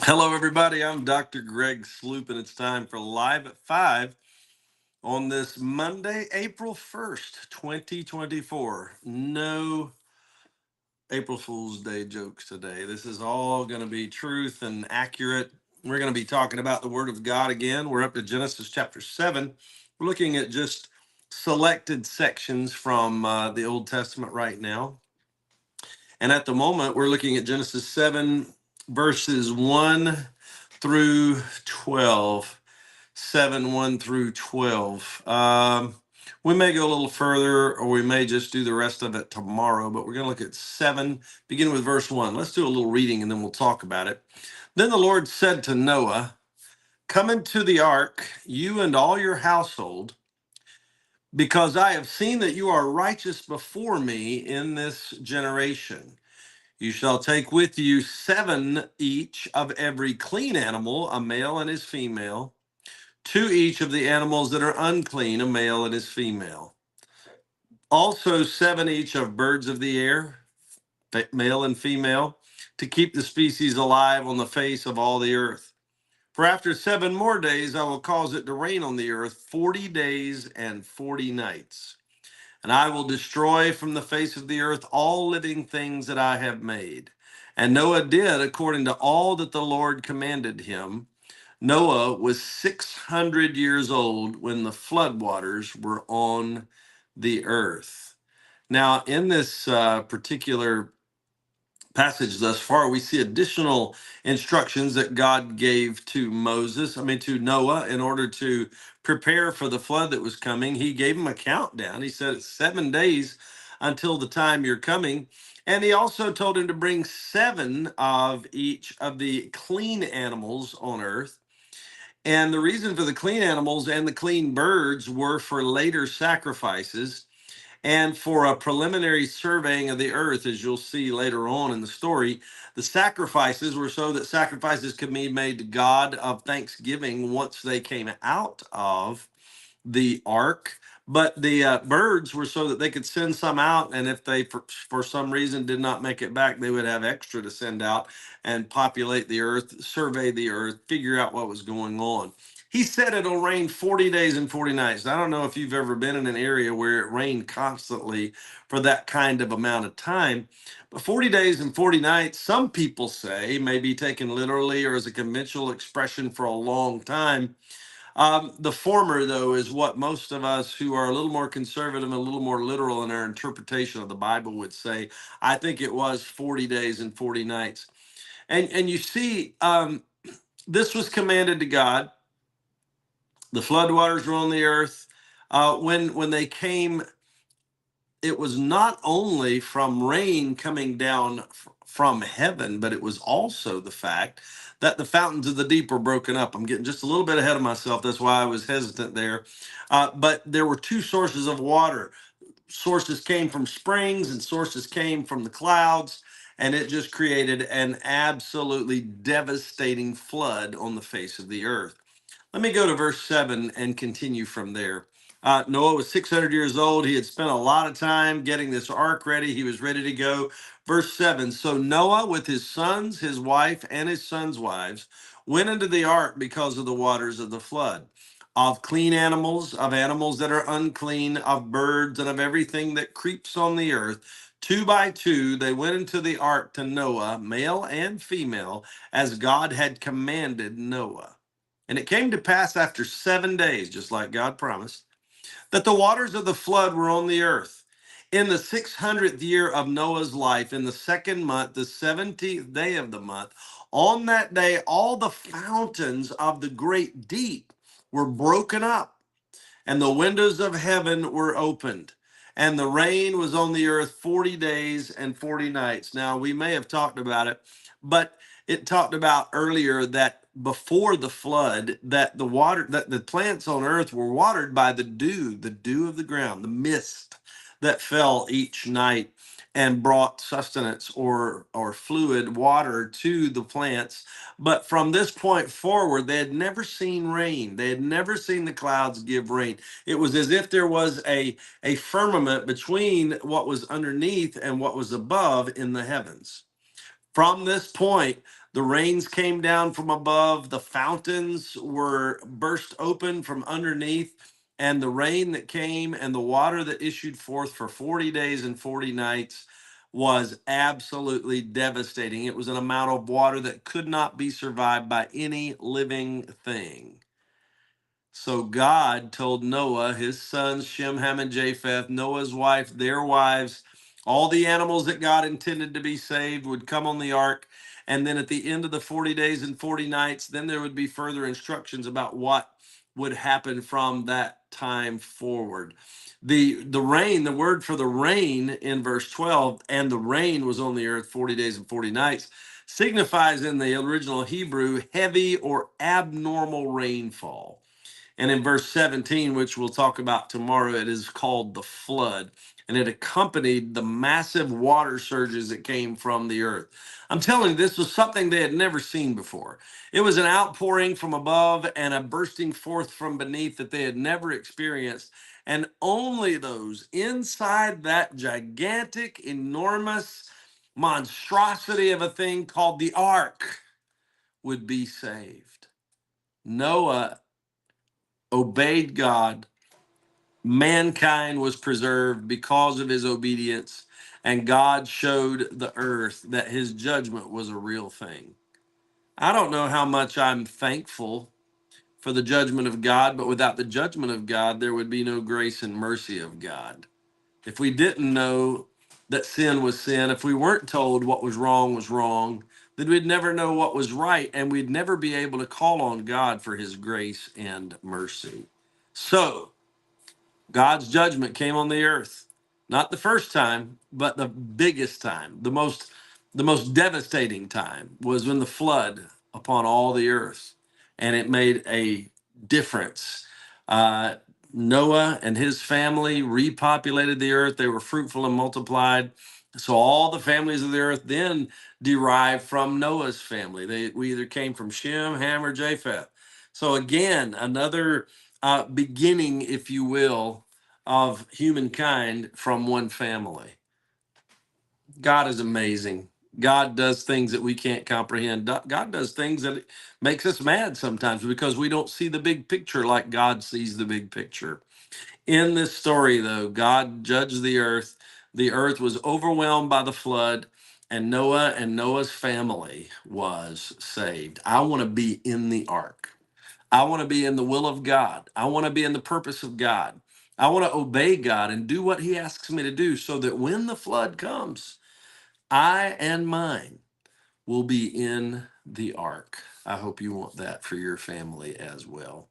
Hello, everybody. I'm Dr. Greg Sloop, and it's time for Live at 5 on this Monday, April 1st, 2024. No April Fool's Day jokes today. This is all going to be truth and accurate. We're going to be talking about the Word of God again. We're up to Genesis chapter 7. We're looking at just selected sections from the Old Testament right now. And at the moment, we're looking at Genesis 7, verses 1 through 12. 7, 1 through 12. We may go a little further, or we may just do the rest of it tomorrow, but we're going to look at 7, begin with verse 1. Let's do a little reading and then we'll talk about it. Then the Lord said to Noah, "Come into the ark, you and all your household, because I have seen that you are righteous before me in this generation. You shall take with you 7 each of every clean animal, a male and his female, 2 each of the animals that are unclean, a male and his female. Also 7 each of birds of the air, male and female, to keep the species alive on the face of all the earth. For after 7 more days I will cause it to rain on the earth 40 days and 40 nights. And I will destroy from the face of the earth all living things that I have made." And Noah did according to all that the Lord commanded him. Noah was 600 years old when the floodwaters were on the earth. Now, in this particular passage thus far, we see additional instructions that God gave to to Noah, in order to prepare for the flood that was coming. He gave him a countdown. He said it's 7 days until the time you're coming. And he also told him to bring 7 of each of the clean animals on earth. And the reason for the clean animals and the clean birds were for later sacrifices and for a preliminary surveying of the earth, as you'll see later on in the story. The sacrifices were so that sacrifices could be made to God of thanksgiving once they came out of the ark. But the birds were so that they could send some out, and if they for some reason did not make it back, they would have extra to send out and populate the earth, survey the earth, figure out what was going on. He said it'll rain 40 days and 40 nights. I don't know if you've ever been in an area where it rained constantly for that kind of amount of time, but 40 days and 40 nights, some people say, may be taken literally or as a conventional expression for a long time. The former, though, is what most of us who are a little more conservative and a little more literal in our interpretation of the Bible would say. I think it was 40 days and 40 nights. And you see, this was commanded to God. The floodwaters were on the earth. When they came, it was not only from rain coming down from heaven, but it was also the fact that the fountains of the deep were broken up. I'm getting just a little bit ahead of myself. That's why I was hesitant there. But there were 2 sources of water. Sources came from springs and sources came from the clouds. And it just created an absolutely devastating flood on the face of the earth. Let me go to verse 7 and continue from there. Noah was 600 years old. He had spent a lot of time getting this ark ready. He was ready to go. Verse 7, so Noah with his sons, his wife, and his sons' wives went into the ark because of the waters of the flood. Of clean animals, of animals that are unclean, of birds, and of everything that creeps on the earth, 2 by 2, they went into the ark to Noah, male and female, as God had commanded Noah. And it came to pass after 7 days, just like God promised, that the waters of the flood were on the earth. In the 600th year of Noah's life, in the 2nd month, the 17th day of the month, on that day, all the fountains of the great deep were broken up, and the windows of heaven were opened. And the rain was on the earth 40 days and 40 nights. Now, we may have talked about it, but it talked about earlier that before the flood, that the plants on earth were watered by the dew of the ground, the mist that fell each night and brought sustenance or fluid water to the plants. But from this point forward, they had never seen rain. They had never seen the clouds give rain. It was as if there was a firmament between what was underneath and what was above in the heavens. From this point, The rains came down from above, the fountains were burst open from underneath, and the rain that came and the water that issued forth for 40 days and 40 nights was absolutely devastating. It was an amount of water that could not be survived by any living thing. So God told Noah, his sons, Shem, Ham, and Japheth, Noah's wife, their wives, all the animals that God intended to be saved would come on the ark. And then at the end of the 40 days and 40 nights, then there would be further instructions about what would happen from that time forward. The rain, the word for the rain in verse 12, and the rain was on the earth 40 days and 40 nights, signifies in the original Hebrew heavy or abnormal rainfall. And in verse 17, which we'll talk about tomorrow, it is called the flood. And it accompanied the massive water surges that came from the earth. I'm telling you, this was something they had never seen before. It was an outpouring from above and a bursting forth from beneath that they had never experienced. And only those inside that gigantic, enormous monstrosity of a thing called the ark would be saved. Noah obeyed God. Mankind was preserved because of his obedience, and God showed the earth that his judgment was a real thing. I don't know how much I'm thankful for the judgment of God, but without the judgment of God, there would be no grace and mercy of God. If we didn't know that sin was sin, if we weren't told what was wrong, then we'd never know what was right, and we'd never be able to call on God for his grace and mercy. So, God's judgment came on the earth. Not the first time, but the biggest time. The most devastating time was when the flood upon all the earth, and it made a difference. Uh, Noah and his family repopulated the earth. They were fruitful and multiplied. So all the families of the earth then derived from Noah's family. We either came from Shem, Ham, or Japheth. So again, another beginning, if you will, of humankind from one family. God is amazing. God does things that we can't comprehend. God does things that makes us mad sometimes because we don't see the big picture like God sees the big picture. In this story, though, God judged the earth. The earth was overwhelmed by the flood, and Noah and Noah's family was saved. I want to be in the ark. I want to be in the will of God. I want to be in the purpose of God. I want to obey God and do what he asks me to do so that when the flood comes, I and mine will be in the ark. I hope you want that for your family as well.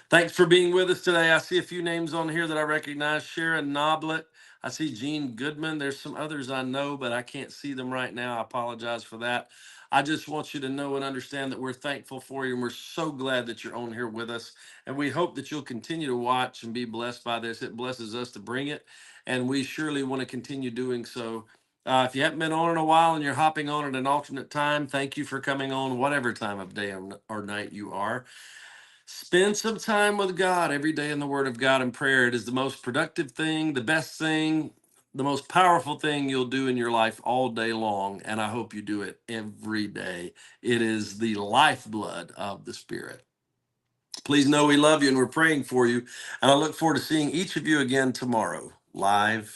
Thanks for being with us today. I see a few names on here that I recognize. Sharon Noblet. I see Gene Goodman. There's some others I know, but I can't see them right now. I apologize for that. I just want you to know and understand that we're thankful for you, and we're so glad that you're on here with us. And we hope that you'll continue to watch and be blessed by this. It blesses us to bring it, and we surely want to continue doing so. If you haven't been on in a while and you're hopping on at an alternate time, thank you for coming on, whatever time of day or night you are. Spend some time with God every day in the Word of God and prayer. It is the most productive thing, the best thing, the most powerful thing you'll do in your life all day long. And I hope you do it every day. It is the lifeblood of the Spirit. Please know we love you and we're praying for you. And I look forward to seeing each of you again tomorrow live.